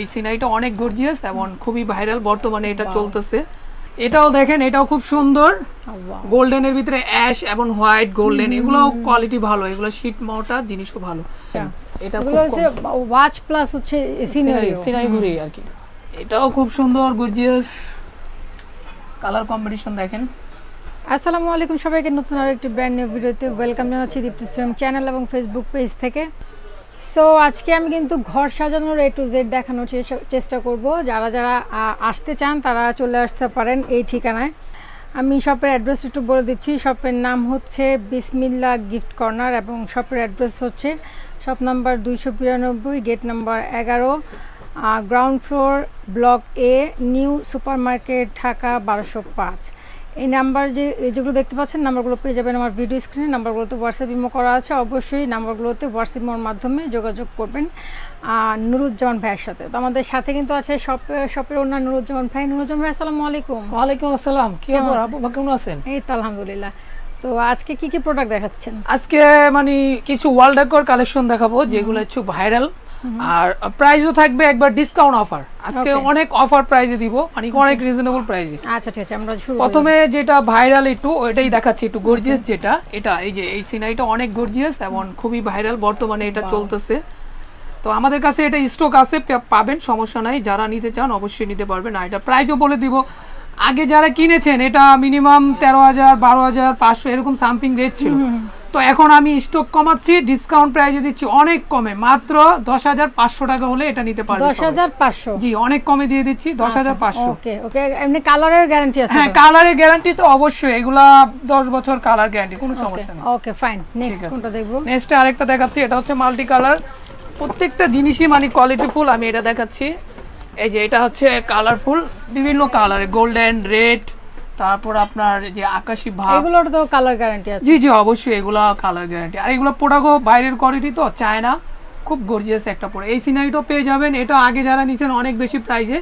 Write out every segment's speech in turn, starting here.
এই সিনারিটা অনেক গর্জিয়াস এবং খুবই ভাইরাল বর্তমানে এটা চলতেছে। এটাও দেখেন, এটাও খুব সুন্দর, গোল্ডেনের ভিতরে অ্যাশ এবং হোয়াইট গোল্ডেন, এগুলো কোয়ালিটি ভালো, এগুলো শীট মোটা জিনিসও ভালো। এটা হচ্ছে ওয়াচ প্লাস হচ্ছে সিনারি ঘুরে আর কি। এটাও খুব সুন্দর গর্জিয়াস কালার কম্বিনেশন দেখেন। আসসালামু আলাইকুম সবাইকে, নতুন আরো একটি ব্র্যান্ড নিউ ভিডিওতে ওয়েলকাম জানাচ্ছি দীপ্তিস ফ্রেম চ্যানেল এবং ফেসবুক পেজ থেকে। সো আজকে আমি কিন্তু ঘর সাজানোর A to Z দেখানোর চেষ্টা করব। যারা যারা আসতে চান তারা চলে আসতে পারেন এই ঠিকানায়। আমি শপের অ্যাড্রেস একটু বলে দিচ্ছি। শপের নাম হচ্ছে বিসমিল্লাহ গিফট কর্নার এবং শপের অ্যাড্রেস হচ্ছে shop number 292, gate number 11, ground floor, block A, new super market, Dhaka 1205। এই নাম্বার যেগুলো দেখতে পাচ্ছেন নাম্বারগুলো পেয়ে যাবেন আমার ভিডিও স্ক্রিনে। নাম্বারগুলোতে হোয়াটসঅ্যাপ ইমো করা আছে, অবশ্যই নাম্বারগুলোতে হোয়াটসঅ্যাপ ইমোর মাধ্যমে যোগাযোগ করবেন নুরুজ্জামান ভাইয়ের সাথে। তো আমাদের সাথে কিন্তু আছে শপের ওনার নুরুজ্জামান ভাই। নুরুজ্জামান ভাই আসসালামু আলাইকুম। ওয়ালাইকুম আসসালাম, কি খবর আপু, কেমন আছেন? এই তো আলহামদুলিল্লাহ। তো আজকে কি কি প্রোডাক্ট দেখাচ্ছেন? আজকে মানে কিছু ওয়াল ডেকোর কালেকশন দেখাবো যেগুলো একটু ভাইরাল, আর প্রাইসও থাকবে একবার ডিসকাউন্ট অফার। আজকে অনেক অফার প্রাইসে দিব, মানে অনেক রিজনেবল প্রাইসে। আচ্ছা ঠিক আছে, আমরা শুরু প্রথমে যেটা ভাইরাল একটু ওইটাই দেখাচ্ছি, একটু গর্জিয়াস যেটা, এটা এই যে এই সিনারিটা অনেক গর্জিয়াস এবং খুবই ভাইরাল বর্তমানে এটা চলতেছে। তো আমাদের কাছে এটা স্টক আছে, পাবেন, সমস্যা নাই। যারা নিতে চান অবশ্যই নিতে পারবেন। আর এটা প্রাইসও বলে দিব। আগে যারা কিনেছেন এটা মিনিমাম 13,000, 12,500 এরকম সামথিং রেট ছিল। তো এখন আমি স্টক কমাচ্ছি, ডিসকাউন্ট প্রাইসে দিচ্ছি অনেক কমে, মাত্র 10,500 টাকা হলে এটা নিতে পারবেন। 10,500? জি, অনেক কমে দিয়ে দিচ্ছি, 10,500। ওকে ওকে, এমনি কালারের গ্যারান্টি আছে? হ্যাঁ, কালারের গ্যারান্টি তো অবশ্যই, এগুলা 10 বছর কালার গ্যারান্টি, কোনো সমস্যা নেই। ওকে ফাইন, নেক্সট কোনটা দেখবো? নেক্সট আরেকটা দেখাচ্ছি, এটা হচ্ছে মাল্টি কালার, প্রত্যেকটা জিনিসই মানে কোয়ালিটিফুল। আমি এটা দেখাচ্ছি, এই যে এটা হচ্ছে কালারফুল, বিভিন্ন কালারে, গোল্ডেন, রেড, তারপর আপনার যে আকাশী ভাব, এগুলোর তো কালার গ্যারান্টি আছে? জি জি অবশ্যই, এগুলো কালার গ্যারান্টি। আর এগুলো প্রোডাক্ট বাইরের কোয়ালিটি তো, চায়না, খুব গর্জিয়াস একটা পরে। এই সিনারিটাও পেয়ে যাবেন। এটা আগে যারা নিছেন অনেক বেশি প্রাইসে,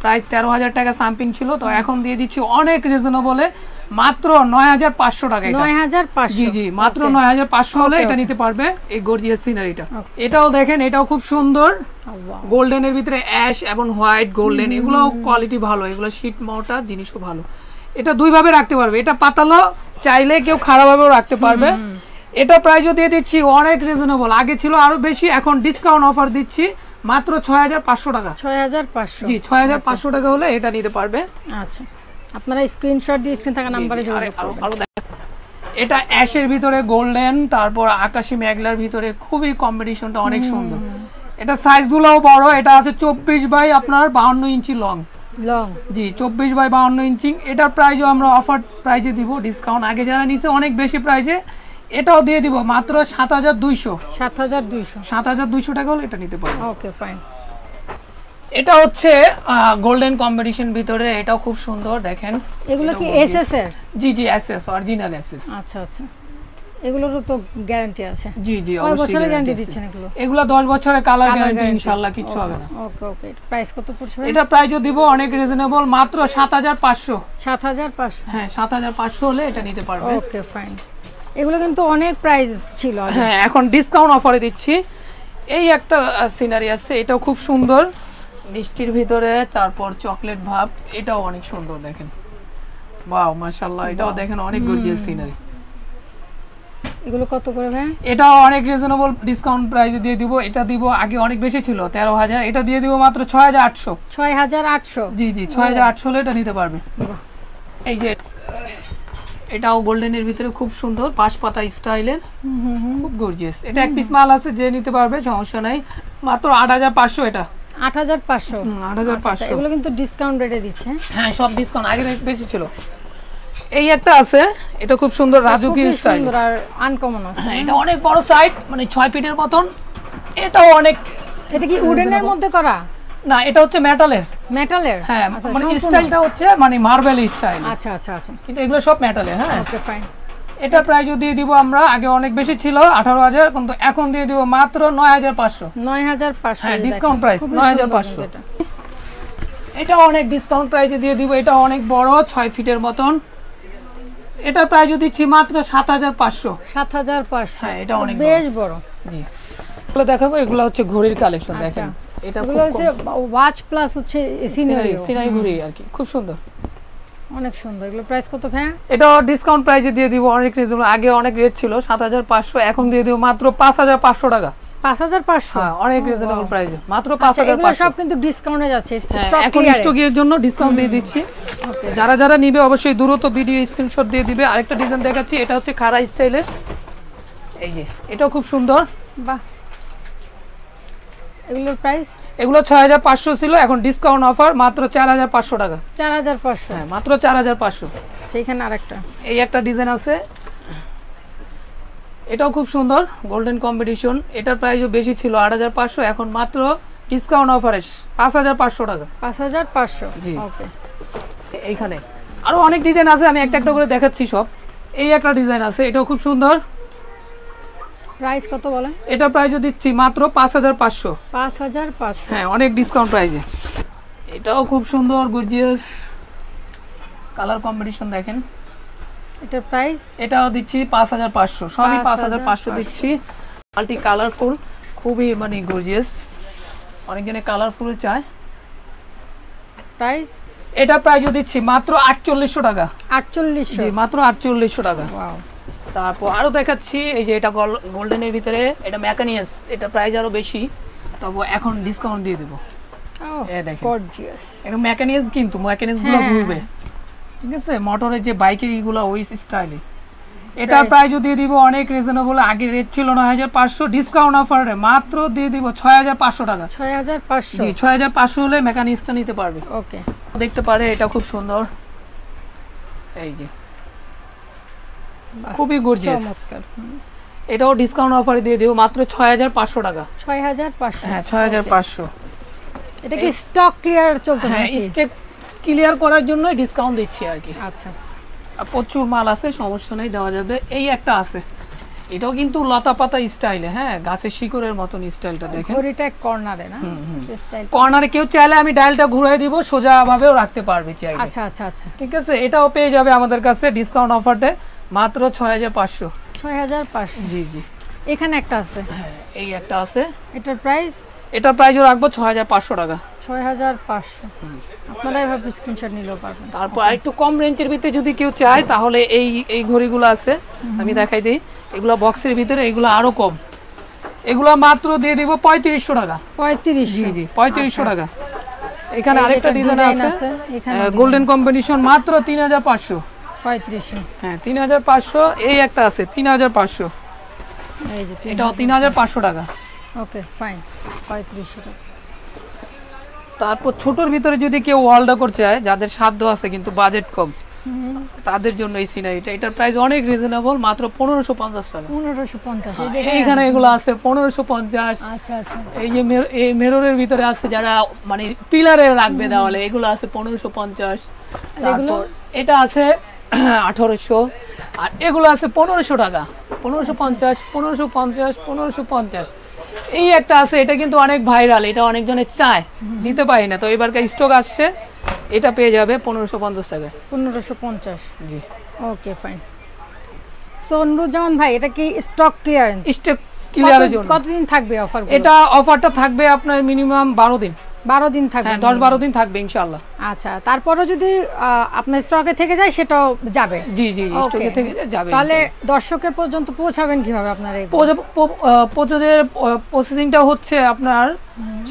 প্রাইস 13,000 টাকা সামথিং ছিল, তো এখন দিয়ে দিচ্ছি অনেক রিজনেবলে, মাত্র 9,500 টাকা। 9,500? জি জি, মাত্র 9,500 হলে এটা নিতে পারবে এই গর্জিয়াস সিনারিটা। এটাও দেখেন, এটাও খুব সুন্দর, গোল্ডেনের ভিতরে অ্যাশ এবং হোয়াইট গোল্ডেন, এগুলো কোয়ালিটি ভালো, এগুলো শীট মোটা জিনিসও ভালো। এটা দুই ভাবে রাখতে পারবে, এটা পাতালো চাইলে কেউ খারাপ ভাবেও রাখতে পারবে। এটা প্রাইসও দিয়ে দিচ্ছি অনেক রিজনেবল, আগে ছিল আরো বেশি, এখন ডিসকাউন্ট অফার দিচ্ছি মাত্র 6,500 টাকা। 6,500? জি, 6,500 টাকা হলে এটা নিতে পারবে। আচ্ছা, আপনারা স্ক্রিনশট দিয়ে স্ক্রিন থাকা নম্বরে যোগাযোগ করুন। এটা অ্যাশের ভিতরে গোল্ডেন, তারপর আকাশী মেঘলার ভিতরে, খুবই কম্বিনেশনটা অনেক সুন্দর। এটা সাইজগুলোও বড়, এটা আছে 24 বাই আপনার 52 ইঞ্চি লং। জি, 24 বাই 52 ইঞ্চি। এটার প্রাইসও আমরা অফার প্রাইসে দিব, ডিসকাউন্ট। আগে যারা নিছে অনেক বেশি প্রাইসে, এটাও দিয়ে দিব মাত্র 7,200। 7,200 টাকা হলে এটা নিতে পারবেন। Okay fine. এটা হচ্ছে গোল্ডেন কম্বিনেশন ভিতরে, এটাও খুব সুন্দর দেখেন। এগুলো কি এসএস এর? জি জি, এসএস, অরিজিনাল এসএস। আচ্ছা আচ্ছা, এগুলোরও তো গ্যারান্টি আছে? জি জি, কয় বছরের গ্যারান্টি দিচ্ছেন এগুলো? এগুলো 10 বছরের কালার গ্যারান্টি, ইনশাআল্লাহ কিছু হবে না। ওকে ওকে, প্রাইস কত পড়ছে? এটা প্রাইসও দিব অনেক রিজনেবল, মাত্র 7,500। 7,500? হ্যাঁ, 7,500 হলে এটা নিতে পারবে। Okay fine. এগুলো কিন্তু অনেক প্রাইস ছিল, হ্যাঁ এখন ডিসকাউন্ট অফারে দিচ্ছি। এই একটা সিনারি আছে, এটাও খুব সুন্দর, মিষ্টির ভিতরে, তারপর চকলেট ভাব, এটাও অনেক সুন্দর দেখেন। ওয়াও মাশাআল্লাহ, এটাও দেখেন অনেক গর্জিয়াস সিনারি। এগুলো কত করে ভাই? এটাও অনেক রিজনেবল ডিসকাউন্ট প্রাইসে দিয়ে দিব। এটা দিব, আগে অনেক বেশি ছিল 13,000, এটা দিয়ে দিব মাত্র 6,800। 6,800? জি জি, 6,800 হলে এটা নিতে পারবে। এই যে এটাও গোল্ডেনের ভিতরে খুব সুন্দর, পাঁচ পাতা স্টাইলের, খুব গর্জিয়াস। এটা এক পিস মাল আছে, যে নিতে পারবে সমস্যা নাই, মাত্র 8,500। এটা 8,500? 8,500। এগুলো কিন্তু ডিসকাউন্ট রেটে দিচ্ছে? হ্যাঁ, সব ডিসকাউন্ট, আগে রেট বেশি ছিল। এই একটা আছে, এটা খুব সুন্দর, রাজুকি স্টাইল, সুন্দর আর আনকমন আছে। এটা অনেক বড় সাইজ, মানে 6 ফিটের মতন। এটাও অনেক। এটা কি উডেনের মধ্যে করা? না, এটা হচ্ছে মেটালের। মেটালের? হ্যাঁ, মানে স্টাইলটা হচ্ছে মানে মার্বেল স্টাইল। আচ্ছা আচ্ছা আচ্ছা, কিন্তু এগুলো সব মেটালের। হ্যাঁ ওকে ফাইন। এটা প্রাইসও দিয়ে দিব আমরা, আগে অনেক বেশি ছিল 18,000, কিন্তু এখন দিয়ে দিব মাত্র 9,500। 9,500? হ্যাঁ, ডিসকাউন্ট প্রাইস 9,500। এটা অনেক ডিসকাউন্ট প্রাইসে দিয়ে দিব। এটা অনেক বড়, 6 ফিটের মতন। এটার প্রাইসও দিচ্ছি মাত্র 7,500। 7,500? হ্যাঁ, এটা অনেক বেশ বড়। জি, এগুলো দেখাবো, এগুলো হচ্ছে ঘড়ির কালেকশন। দেখেন এটা এগুলো হচ্ছে ওয়াচ প্লাস হচ্ছে সিনারি ঘড়ি আর কি, খুব সুন্দর, অনেক সুন্দর। এগুলো প্রাইস কত ভাই? এটা ডিসকাউন্ট প্রাইসে দিয়ে দিব, অনেক রিজনেবল। আগে অনেক রেট ছিল 7500, এখন দিয়ে দিব মাত্র 5500 টাকা। 5500? হ্যাঁ, অনেক রিজনেবল প্রাইসে, মাত্র 5500। এগুলো সব কিন্তু ডিসকাউন্টে যাচ্ছে, স্টক এখন স্টকের জন্য ডিসকাউন্ট দিয়ে দিচ্ছি। যারা যারা নিবে অবশ্যই দ্রুত ভিডিও স্ক্রিনশট দিয়ে দিবে। আরেকটা ডিজাইন দেখাচ্ছি, এটা হচ্ছে খাড়া স্টাইলে, এই যে এটাও খুব সুন্দর। বাহ, এগুলোর প্রাইস? এগুলো 6500 ছিল, এখন ডিসকাউন্ট অফার মাত্র 4500 টাকা। 4500? হ্যাঁ, মাত্র 4500। সেইখানে আরেকটা, এই একটা ডিজাইন আছে, এটাও খুব সুন্দর, গোল্ডেন কম্বিনেশন। এটার প্রাইসও বেশি ছিল 8500, এখন মাত্র ডিসকাউন্ট অফারে 5500 টাকা। 5500? জি। ওকে। এইখানে আরো অনেক ডিজাইন আছে, আমি একটা একটা করে দেখাচ্ছি সব। এই একটা ডিজাইন আছে, এটাও খুব সুন্দর। প্রাইস কত বলেন? এটা প্রাইসও দিচ্ছি মাত্র 5500। 5500? হ্যাঁ, অনেক ডিসকাউন্ট প্রাইসে। এটাও খুব সুন্দর, গর্জিয়াস কালার কম্বিনেশন দেখেন। এটার প্রাইস? এটাও দিচ্ছি 5500, সবই 5500 দিচ্ছি। মাল্টি কালারফুল, খুবই মানে গর্জিয়াস, অনেকজনে কালারফুল চায়। প্রাইস? এটা প্রাইসও দিচ্ছি মাত্র 4800 টাকা। 4800? জি, মাত্র 4800 টাকা। ওয়াও। তারপর আরো দেখাচ্ছি, এই যে এটা গোল্ডেনের ভিতরে, এটা ম্যাকানিয়াস, এটা প্রাইস আরো বেশি, তবে এখন ডিসকাউন্ট দিয়ে দেবো। এই দেখেন, গর্জিয়াস। এটা ম্যাকানিয়াস, কিন্তু ম্যাকানিয়াস গুলো ঘুরবে, ঠিক আছে, মোটরের যে বাইকের এইগুলো ওই স্টাইলে। এটা প্রাইসও দিয়ে দিব অনেক রিজনেবল। আগে রেট ছিল 9500, ডিসকাউন্ট অফারে মাত্র দিয়ে দিব 6500 টাকা। 6500? জি, 6500 হলে মেকানিক্সটা নিতে পারবে। ওকে। দেখতে পারে, এটা খুব সুন্দর, এই যে খুবই গর্জিয়াস, চমৎকার। এটাও ডিসকাউন্ট অফারে দিয়ে দিব মাত্র 6500 টাকা। 6500? হ্যাঁ, 6500। এটা কি স্টক ক্লিয়ার চলতেছে? হ্যাঁ, স্টক ক্লিয়ার করার জন্য ডিসকাউন্ট দিচ্ছি আর কি। আচ্ছা, আর প্রচুর মাল আছে, সমস্যা নেই, দেওয়া যাবে। এই একটা আছে, এটাও কিন্তু লতা পাতা স্টাইলে, হ্যাঁ, গাছের শিকড়ের মতন স্টাইলটা দেখেন। ঘড়িটা কর্নারে না? স্টাইল কর্নারে কেউ চাইলে আমি ডায়ালটা ঘুরিয়ে দিব, সোজা ভাবেও রাখতে পারবে চাইলে। আচ্ছা আচ্ছা আচ্ছা, ঠিক আছে, এটাও পেয়ে যাবে আমাদের কাছে ডিসকাউন্ট অফারে মাত্র 6500। 6500? জি জি। এখানে একটা আছে, হ্যাঁ, এই একটা আছে, এটার প্রাইস? এটার প্রাইসও রাখবো 6500 টাকা। 6500? আপনারা এভাবে স্ক্রিনশট নিলেও পারবেন। তারপর আরেকটু কম রেঞ্জের ভিতরে যদি কেউ চায়, তাহলে এই ঘড়িগুলো আছে, আমি দেখাই দিই। এগুলো বক্সের ভিতরে, এগুলো আরো কম, এগুলো মাত্র দিয়ে দিব 3500 টাকা। 3500? জি জি, 3500 টাকা। এখানে আরেকটা ডিজাইন আছে, এখানে গোল্ডেন কম্বিনেশন, মাত্র 3500। 3500? হ্যাঁ, 3500। এই একটা আছে 3500, এই যে এটাও 3500 টাকা। ওকে, ফাইন, 3500 টাকা। তারপর ছোটর ভিতরে যদি কেউ ওয়ার্ল্ড ডেকোর চায়, যাদের সাধ্য আছে কিন্তু বাজেট কম, তাদের জন্য এই সিনারিটা, এটার প্রাইস অনেক রিজনেবল, মাত্র 1550 টাকা। 1550? এই যে এইখানে এগুলো আছে 1550। আচ্ছা আচ্ছা। এই যে এই মিররের ভিতরে আছে, যারা মানে পিলারে রাখবে দেওয়ালে, এগুলো আছে 1550। তারপর এটা আছে 1800, আর এগুলো আছে 1500 টাকা। 1550, 1550, 1550। এই একটা আছে, এটা কিন্তু অনেক ভাইরাল, এটা অনেকজনে চায়, দিতে পারি না, তো এবারকার স্টক আসছে, এটা পেয়ে যাবে 1550 টাকা। 1550? জি। ওকে, ফাইন। সো নুরুজ্জামান ভাই, এটা কি স্টক ক্লিয়ারেন্স? স্টক ক্লিয়ারের জন্য কতদিন থাকবে অফার? এটা অফারটা থাকবে আপনার মিনিমাম 12 দিন। 12 দিন থাকবে? হ্যাঁ, 10-12 দিন থাকবে ইনশাআল্লাহ। আচ্ছা, তারপরও যদি আপনার স্টকে থেকে যায়, সেটাও যাবে? জি জি, স্টকে থেকে যাবে। তাহলে দর্শকের পর্যন্ত পৌঁছাবেন কিভাবে আপনার এই প্রসেসিংটা? হচ্ছে আপনার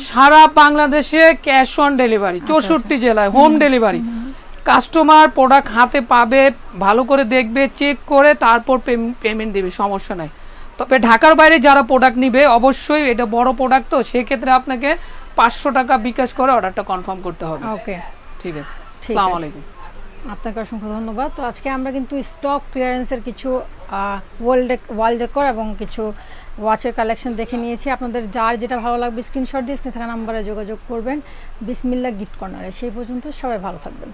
সারা বাংলাদেশে ক্যাশ অন ডেলিভারি, 64 জেলায় হোম ডেলিভারি। কাস্টমার প্রোডাক্ট হাতে পাবে, ভালো করে দেখবে, চেক করে তারপর পেমেন্ট দেবে, সমস্যা নাই। তবে ঢাকার বাইরে যারা প্রোডাক্ট নিবে, অবশ্যই এটা বড় প্রোডাক্ট, তো সেক্ষেত্রে আপনাকে 500 টাকা বিকাশ করে অর্ডারটা কনফার্ম করতে হবে। ওকে, ঠিক আছে। আসসালামু আলাইকুম। আপনাকে অসংখ্য ধন্যবাদ। তো আজকে আমরা কিন্তু স্টক ক্লিয়ারেন্সের কিছু ওয়াল ডেকর এবং কিছু ওয়াচের কালেকশন দেখে নিয়েছি। আপনাদের যার যেটা ভালো লাগবে স্ক্রিনশট দিয়ে স্ক্রিনে থাকা নাম্বারে যোগাযোগ করবেন বিসমিল্লাহ গিফট কর্নারে। সেই পর্যন্ত সবাই ভালো থাকবেন।